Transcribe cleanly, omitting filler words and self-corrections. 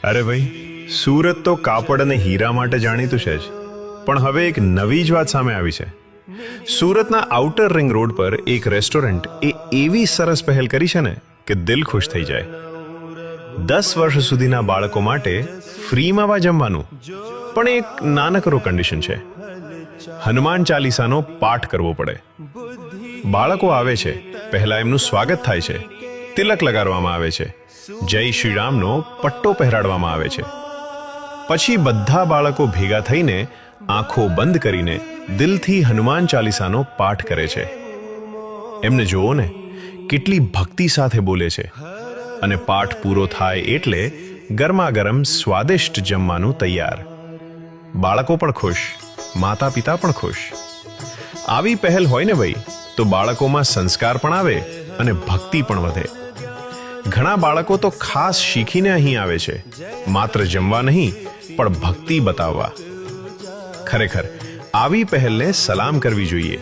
અરે ભાઈ, સુરત તો કાપડ અને હીરા માટે જાણીતું છે જ, પણ હવે એક નવી જ વાત સામે આવી છે. સુરતના આઉટર રિંગ રોડ પર એક રેસ્ટોરન્ટ એવી સરસ પહેલ કરી છે ને કે દિલ ખુશ થઈ જાય. 10 વર્ષ સુધીના બાળકો માટે ફ્રીમાં જમવાનું, પણ એક નાનકડો કન્ડિશન છે. હનુમાન ચાલીસાનો પાઠ કરવો પડે. બાળકો આવે છે, પહેલા એમનું સ્વાગત થાય છે, તિલક લગાડવામાં આવે છે, જય શ્રી રામનો પટ્ટો પહેરાડવામાં આવે છે. પછી બધા બાળકો ભેગા થઈને આંખો બંધ કરીને દિલથી હનુમાન ચાલીસાનો પાઠ કરે છે. એમને જુઓ ને, કેટલી ભક્તિ સાથે બોલે છે. અને પાઠ પૂરો થાય એટલે ગરમા ગરમ સ્વાદિષ્ટ જમવાનું તૈયાર. બાળકો પણ ખુશ, માતા પિતા પણ ખુશ. આવી પહેલ હોય ને ભાઈ, તો બાળકોમાં સંસ્કાર પણ આવે અને ભક્તિ પણ વધે. ઘણા બાળકો તો ખાસ શીખીને અહીં આવે છે, માત્ર જમવા નહીં પણ ભક્તિ બતાવવા. ખરેખર આવી પહેલને સલામ કરવી જોઈએ.